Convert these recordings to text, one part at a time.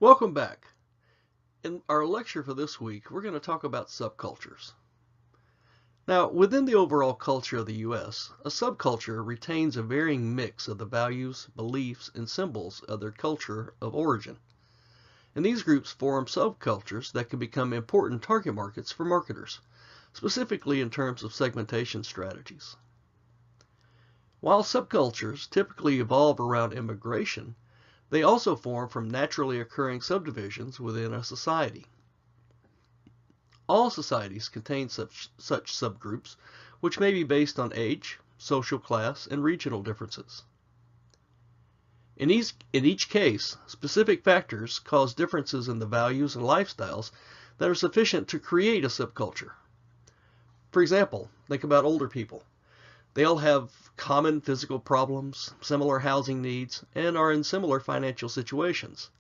Welcome back. In our lecture for this week, we're going to talk about subcultures. Now, within the overall culture of the U.S., a subculture retains a varying mix of the values, beliefs, and symbols of their culture of origin. And these groups form subcultures that can become important target markets for marketers, specifically in terms of segmentation strategies. While subcultures typically evolve around immigration, they also form from naturally occurring subdivisions within a society. All societies contain such subgroups, which may be based on age, social class, and regional differences. In each case, specific factors cause differences in the values and lifestyles that are sufficient to create a subculture. For example, think about older people. They all have common physical problems, similar housing needs, and are in similar financial situations.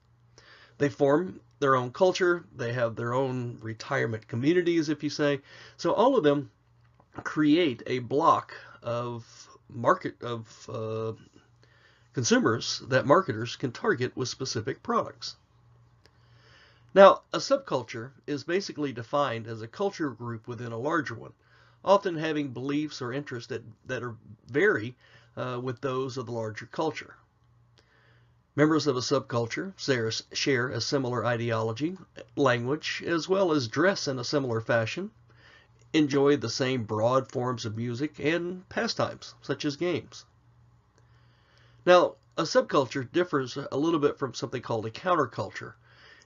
They form their own culture, they have their own retirement communities, if you say. So all of them create a block of consumers that marketers can target with specific products. Now, a subculture is basically defined as a culture group within a larger one, often having beliefs or interests that vary with those of the larger culture. Members of a subculture share a similar ideology, language, as well as dress in a similar fashion, enjoy the same broad forms of music and pastimes, such as games. Now, a subculture differs a little bit from something called a counterculture.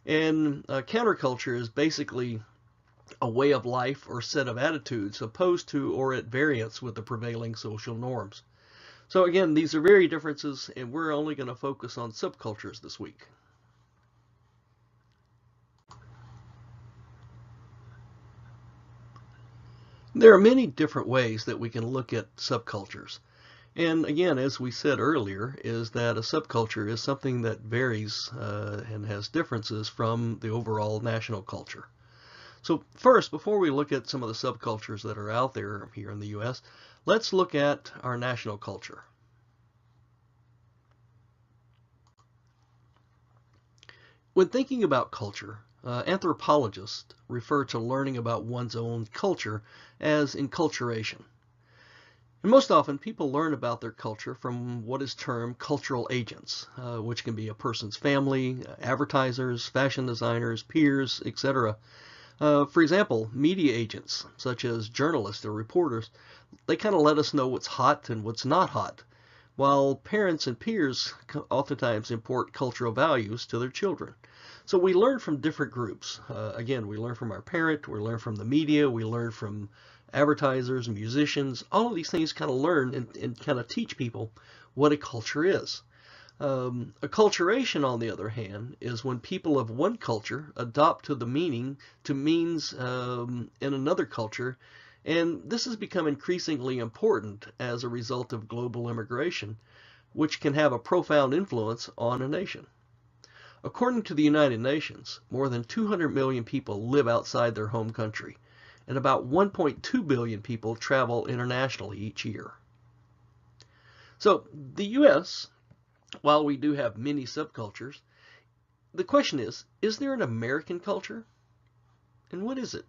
And a counterculture is basically a way of life or set of attitudes opposed to or at variance with the prevailing social norms. So again, these are very differences, and we're only going to focus on subcultures this week. There are many different ways that we can look at subcultures. And again, as we said earlier, is that a subculture is something that varies and has differences from the overall national culture. So first, before we look at some of the subcultures that are out there here in the U.S., let's look at our national culture. When thinking about culture, anthropologists refer to learning about one's own culture as enculturation. And most often, people learn about their culture from what is termed cultural agents, which can be a person's family, advertisers, fashion designers, peers, etc. For example, media agents, such as journalists or reporters, they kind of let us know what's hot and what's not hot, while parents and peers oftentimes import cultural values to their children. So we learn from different groups. Again, we learn from our parent, we learn from the media, we learn from advertisers, musicians. All of these things kind of learn and kind of teach people what a culture is. Acculturation, on the other hand, is when people of one culture adopt to means in another culture, and this has become increasingly important as a result of global immigration, which can have a profound influence on a nation. According to the United Nations, more than 200 million people live outside their home country, and about 1.2 billion people travel internationally each year. So the U.S., while we do have many subcultures, the question is there an American culture? And what is it?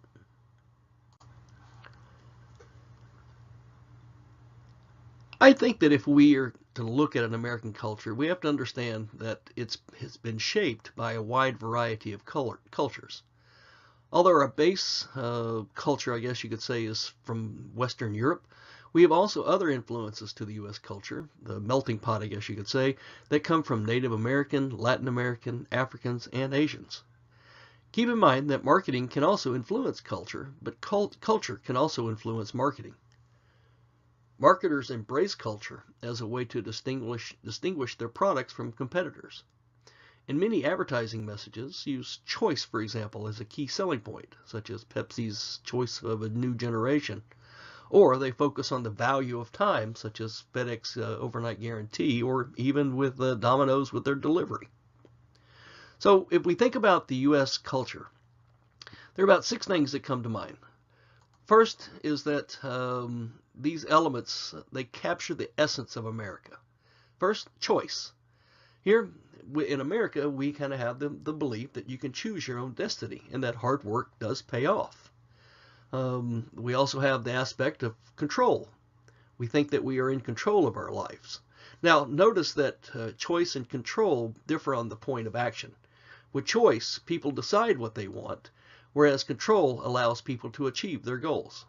I think that if we are to look at an American culture, we have to understand that it's been shaped by a wide variety of cultures. Although our base culture, I guess you could say, is from Western Europe, we have also other influences to the U.S. culture, the melting pot, I guess you could say, that come from Native American, Latin American, Africans, and Asians. Keep in mind that marketing can also influence culture, but culture can also influence marketing. Marketers embrace culture as a way to distinguish their products from competitors. And many advertising messages use choice, for example, as a key selling point, such as Pepsi's choice of a new generation. Or they focus on the value of time, such as FedEx overnight guarantee, or even with Domino's with their delivery. So if we think about the U.S. culture, there are about 6 things that come to mind. First is that these elements, they capture the essence of America. First, choice. Here, in America, we kind of have the belief that you can choose your own destiny and that hard work does pay off. We also have the aspect of control. We think that we are in control of our lives. Now, notice that choice and control differ on the point of action. With choice, people decide what they want, whereas control allows people to achieve their goals.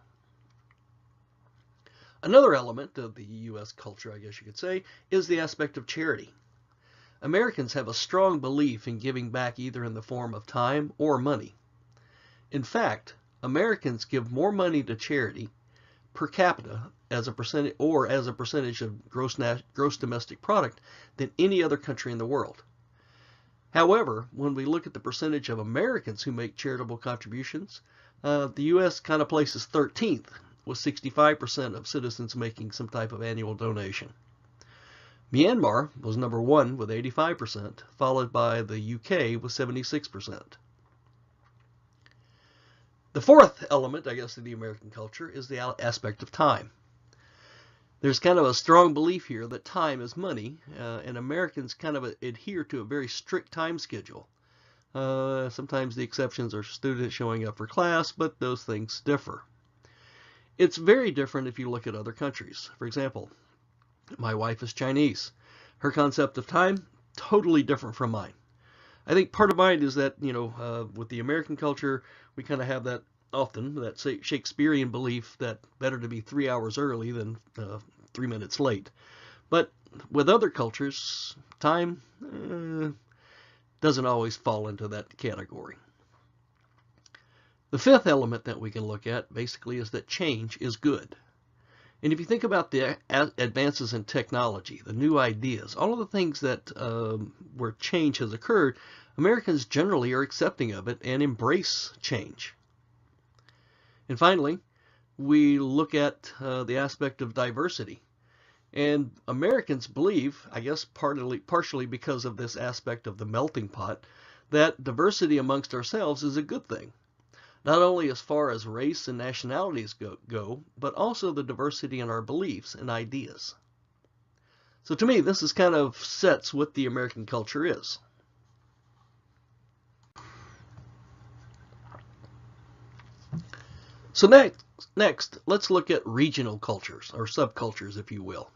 Another element of the U.S. culture, I guess you could say, is the aspect of charity. Americans have a strong belief in giving back either in the form of time or money. In fact, Americans give more money to charity per capita as a percentage of gross domestic product than any other country in the world. However, when we look at the percentage of Americans who make charitable contributions, the U.S. kind of places 13th, with 65% of citizens making some type of annual donation. Myanmar was number 1 with 85%, followed by the UK with 76%. The fourth element, I guess, of the American culture is the aspect of time. There's kind of a strong belief here that time is money, and Americans kind of adhere to a very strict time schedule. Sometimes the exceptions are students showing up for class, but those things differ. It's very different if you look at other countries. For example, my wife is Chinese. Her concept of time, totally different from mine. I think part of mine is that, with the American culture, we kind of have that Shakespearean belief that better to be 3 hours early than 3 minutes late. But with other cultures, time doesn't always fall into that category. The fifth element that we can look at basically is that change is good. And if you think about the advances in technology, the new ideas, all of the things that where change has occurred, Americans generally are accepting of it and embrace change. And finally, we look at the aspect of diversity. And Americans believe, I guess partially because of this aspect of the melting pot, that diversity amongst ourselves is a good thing. Not only as far as race and nationalities go, but also the diversity in our beliefs and ideas. So to me, this is kind of sets what the American culture is. So next, let's look at regional cultures, or subcultures, if you will.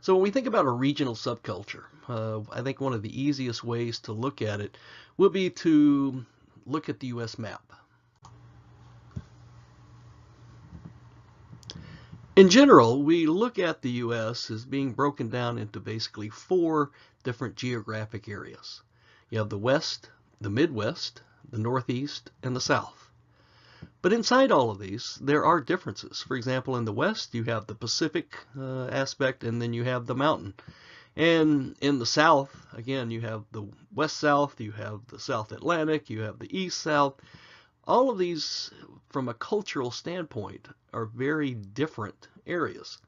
So when we think about a regional subculture, I think one of the easiest ways to look at it would be to look at the U.S. map. In general, we look at the U.S. as being broken down into basically 4 different geographic areas. You have the West, the Midwest, the Northeast, and the South. But inside all of these, there are differences. For example, in the West, you have the Pacific aspect, and then you have the mountain. And in the South, again, you have the West-South, you have the South Atlantic, you have the East-South. All of these, from a cultural standpoint, are very different areas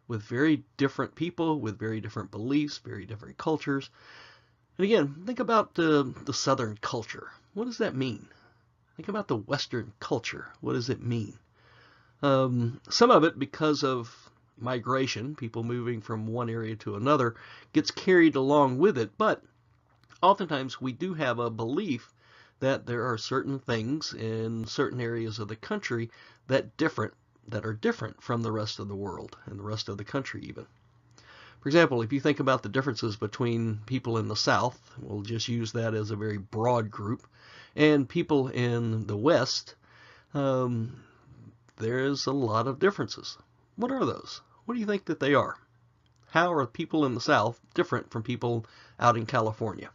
with very different people, with very different beliefs, very different cultures. And again, think about the Southern culture. What does that mean? Think about the Western culture. What does it mean? Some of it, because of migration, people moving from one area to another, gets carried along with it. But oftentimes we do have a belief that there are certain things in certain areas of the country that are different from the rest of the world and the rest of the country even. For example, if you think about the differences between people in the South, we'll just use that as a very broad group, and people in the West, there's a lot of differences. What are those? What do you think that they are? How are people in the South different from people out in California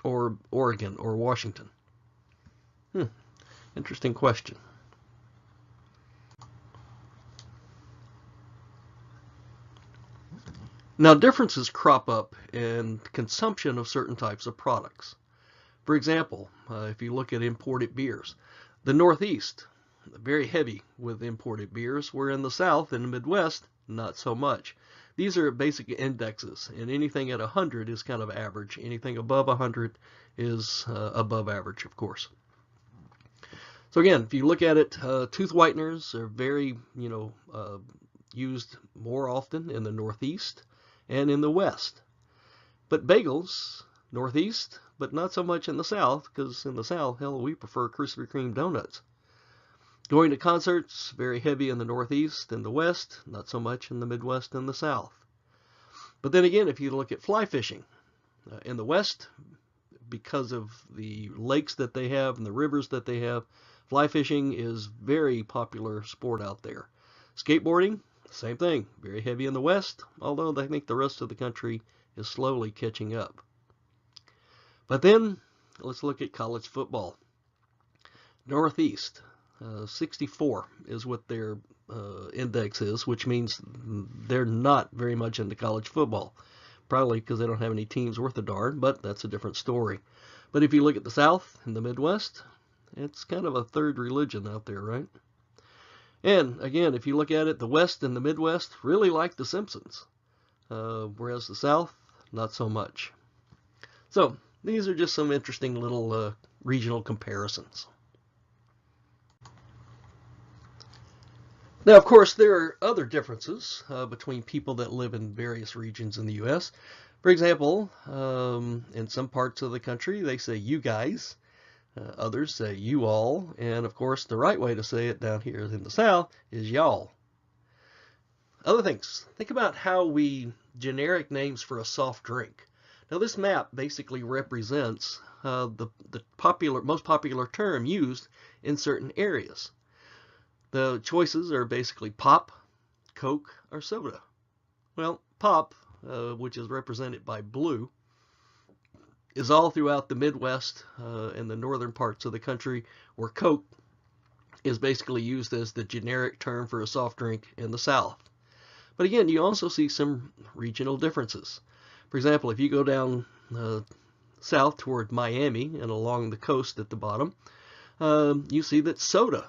or Oregon or Washington? Interesting question. Now, differences crop up in consumption of certain types of products. For example, if you look at imported beers, the Northeast, very heavy with imported beers, where in the South and the Midwest, not so much. These are basic indexes, and anything at 100 is kind of average. Anything above 100 is above average, of course. So again, if you look at it, tooth whiteners are very, used more often in the Northeast and in the West. But bagels, Northeast, but not so much in the South, because in the South, hell, we prefer Krispy Kreme donuts. Going to concerts, very heavy in the Northeast and the West, not so much in the Midwest and the South. But then again, if you look at fly fishing, in the West, because of the lakes that they have and the rivers that they have, fly fishing is very popular sport out there. Skateboarding, same thing, very heavy in the West, although I think the rest of the country is slowly catching up. But then, let's look at college football. Northeast, 64 is what their index is, which means they're not very much into college football. Probably because they don't have any teams worth a darn, but that's a different story. But if you look at the South and the Midwest, it's kind of a third religion out there, right? And again, if you look at it, the West and the Midwest really like The Simpsons, whereas the South, not so much. So these are just some interesting little regional comparisons. Now, of course, there are other differences between people that live in various regions in the U.S. For example, in some parts of the country, they say you guys, others say you all, and of course, the right way to say it down here in the South is y'all. Other things, think about how we generic names for a soft drink. Now, this map basically represents the most popular term used in certain areas. The choices are basically pop, Coke, or soda. Well, pop, which is represented by blue, is all throughout the Midwest and the northern parts of the country, where Coke is basically used as the generic term for a soft drink in the South. But again, you also see some regional differences. For example, if you go down south toward Miami and along the coast at the bottom, you see that soda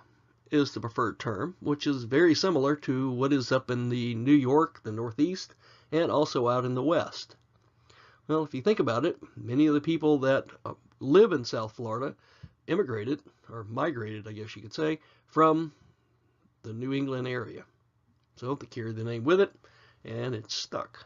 is the preferred term, which is very similar to what is up in the New York, the Northeast, and also out in the West. Well, if you think about it, many of the people that live in South Florida immigrated, or migrated, I guess you could say, from the New England area. So they carried the name with it, and it's stuck.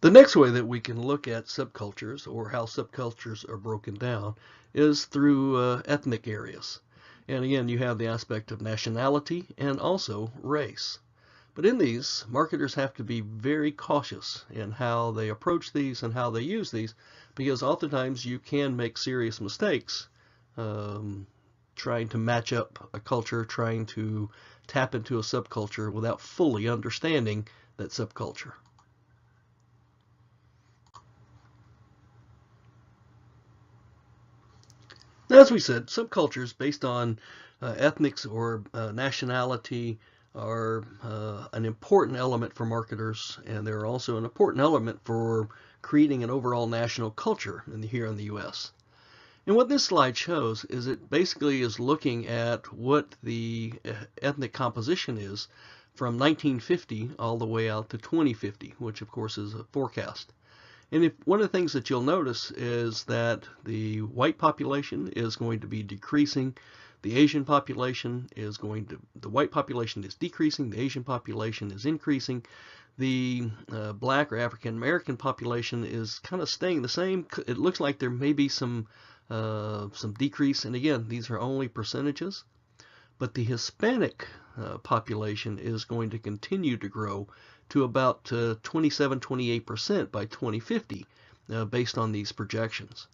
The next way that we can look at subcultures, or how subcultures are broken down, is through ethnic areas. And again, you have the aspect of nationality and also race. But in these, marketers have to be very cautious in how they approach these and how they use these, because oftentimes you can make serious mistakes trying to match up a culture, trying to tap into a subculture without fully understanding that subculture. As we said, subcultures based on ethnics or nationality are an important element for marketers, and they're also an important element for creating an overall national culture here in the U.S. And what this slide shows is it basically is looking at what the ethnic composition is from 1950 all the way out to 2050, which of course is a forecast. And one of the things that you'll notice is that the white population is going to be decreasing, the Asian population is the white population is decreasing, the Asian population is increasing, the black or African American population is kind of staying the same. It looks like there may be some decrease, and again, these are only percentages, but the Hispanic population is going to continue to grow to about 27-28% by 2050, based on these projections.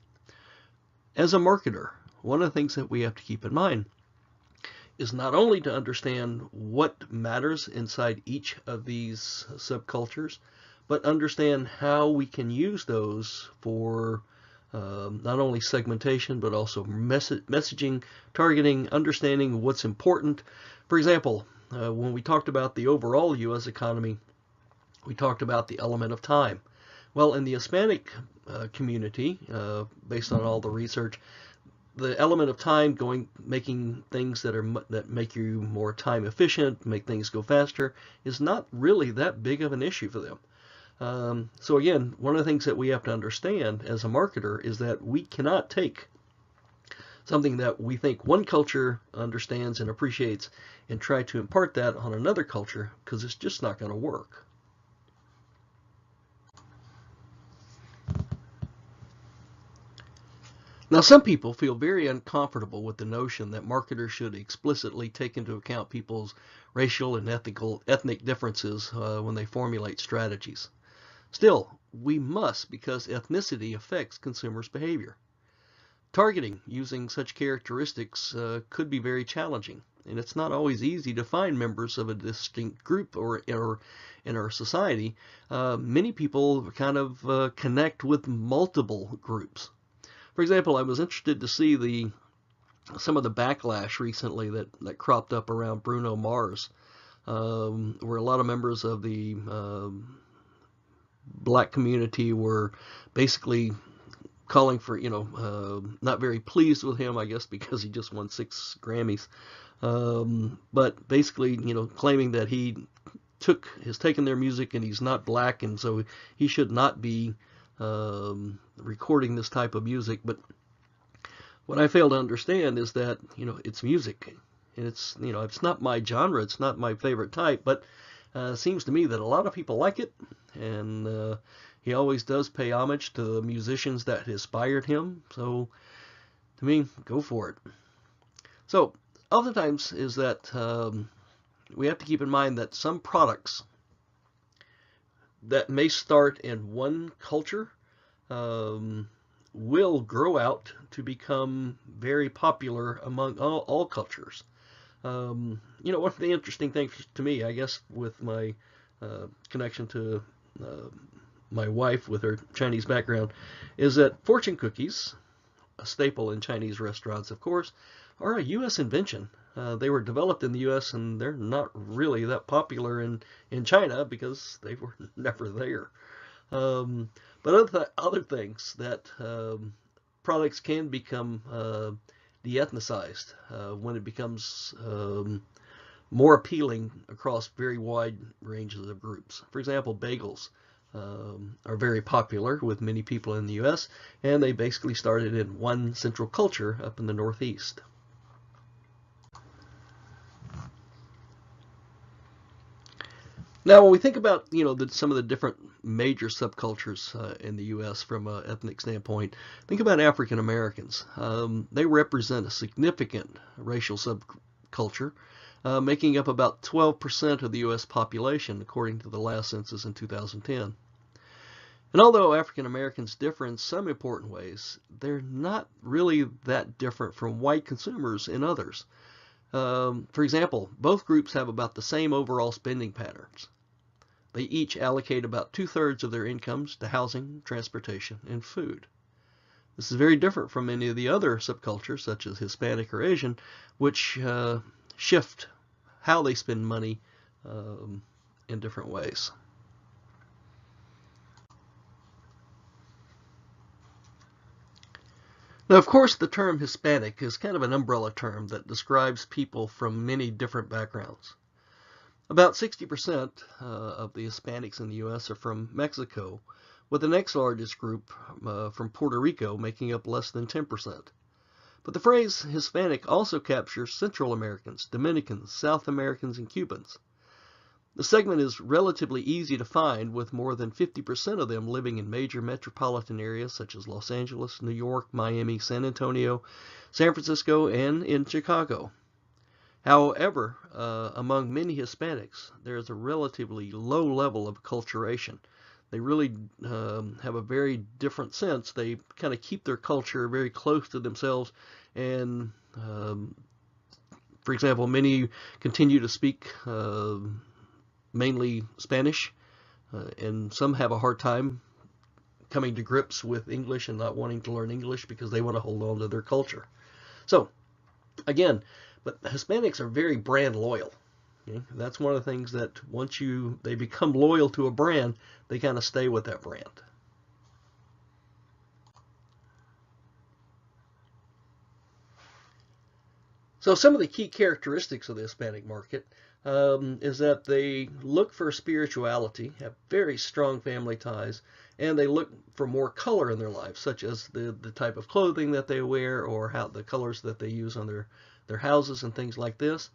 As a marketer, one of the things that we have to keep in mind is not only to understand what matters inside each of these subcultures, but understand how we can use those for not only segmentation, but also messaging, targeting, understanding what's important. For example, when we talked about the overall U.S. economy, we talked about the element of time. Well, in the Hispanic community, based on all the research, the element of time making things that make you more time efficient, make things go faster, is not really that big of an issue for them. So again, one of the things that we have to understand as a marketer is that we cannot take something that we think one culture understands and appreciates, and try to impart that on another culture, because it's just not going to work. Now, some people feel very uncomfortable with the notion that marketers should explicitly take into account people's racial and ethnic differences when they formulate strategies. Still, we must, because ethnicity affects consumers' behavior. Targeting using such characteristics could be very challenging, and it's not always easy to find members of a distinct group or in our society. Many people kind of connect with multiple groups. For example, I was interested to see some of the backlash recently that cropped up around Bruno Mars, where a lot of members of the black community were basically calling for, not very pleased with him, I guess, because he just won 6 Grammys. But basically, claiming that he has taken their music and he's not black, and so he should not be recording this type of music. But what I fail to understand is that, it's music, and it's not my genre, it's not my favorite type, but it seems to me that a lot of people like it, and he always does pay homage to the musicians that inspired him. So, to me, go for it. So, oftentimes is that we have to keep in mind that some products that may start in one culture will grow out to become very popular among all cultures. One of the interesting things to me, I guess, with my connection to my wife with her Chinese background, is that fortune cookies, a staple in Chinese restaurants, of course, are a U.S. invention. They were developed in the U.S. and they're not really that popular in China because they were never there. But other things that products can become de-ethnicized when it becomes more appealing across very wide ranges of groups. For example, bagels are very popular with many people in the U.S., and they basically started in one central culture up in the Northeast. Now, when we think about some of the different major subcultures in the U.S. from an ethnic standpoint, think about African Americans. They represent a significant racial subculture, making up about 12% of the U.S. population, according to the last census in 2010. And although African Americans differ in some important ways, they're not really that different from white consumers in others. For example, both groups have about the same overall spending patterns. They each allocate about 2/3 of their incomes to housing, transportation, and food. This is very different from many of the other subcultures, such as Hispanic or Asian, which shift how they spend money in different ways. Now, of course, the term Hispanic is kind of an umbrella term that describes people from many different backgrounds. About 60% of the Hispanics in the U.S. are from Mexico, with the next largest group from Puerto Rico making up less than 10%. But the phrase Hispanic also captures Central Americans, Dominicans, South Americans, and Cubans. The segment is relatively easy to find, with more than 50% of them living in major metropolitan areas such as Los Angeles, New York, Miami, San Antonio, San Francisco, and in Chicago. However, among many Hispanics, there is a relatively low level of acculturation. They really have a very different sense. They kind of keep their culture very close to themselves, and for example, many continue to speak mainly Spanish, and some have a hard time coming to grips with English and not wanting to learn English because they want to hold on to their culture. So, again, but Hispanics are very brand loyal. Okay? That's one of the things that once they become loyal to a brand, they kind of stay with that brand. So some of the key characteristics of the Hispanic market is that they look for spirituality, have very strong family ties, and they look for more color in their lives, such as the type of clothing that they wear or how the colors that they use on their houses and things like this.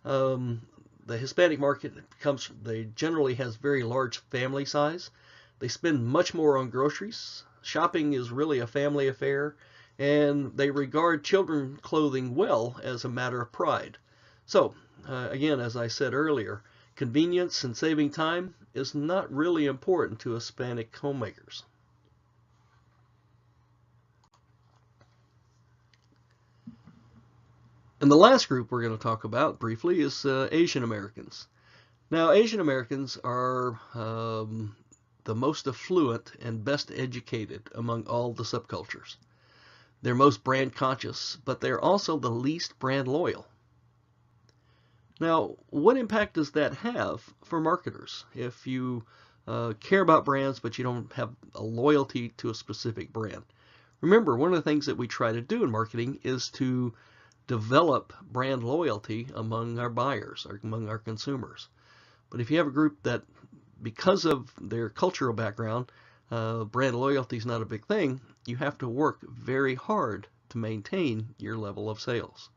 Um, the Hispanic market they generally has very large family size. They spend much more on groceries. Shopping is really a family affair, and they regard children clothing well as a matter of pride. So, again, as I said earlier, convenience and saving time is not really important to Hispanic homemakers. And the last group we're going to talk about briefly is Asian Americans. Now, Asian Americans are the most affluent and best educated among all the subcultures. They're most brand conscious, but they're also the least brand loyal. Now, what impact does that have for marketers if you care about brands but you don't have a loyalty to a specific brand? Remember, one of the things that we try to do in marketing is to develop brand loyalty among our buyers, or among our consumers. But if you have a group that, because of their cultural background, brand loyalty is not a big thing, you have to work very hard to maintain your level of sales.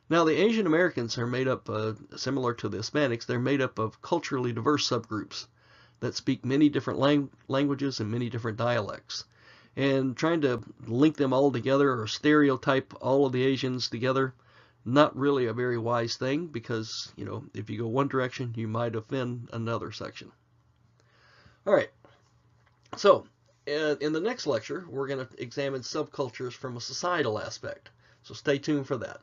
Now, the Asian Americans are made up, similar to the Hispanics, they're made up of culturally diverse subgroups that speak many different languages and many different dialects. And trying to link them all together or stereotype all of the Asians together, not really a very wise thing, because, if you go one direction, you might offend another section. All right. So, in the next lecture, we're going to examine subcultures from a societal aspect. So stay tuned for that.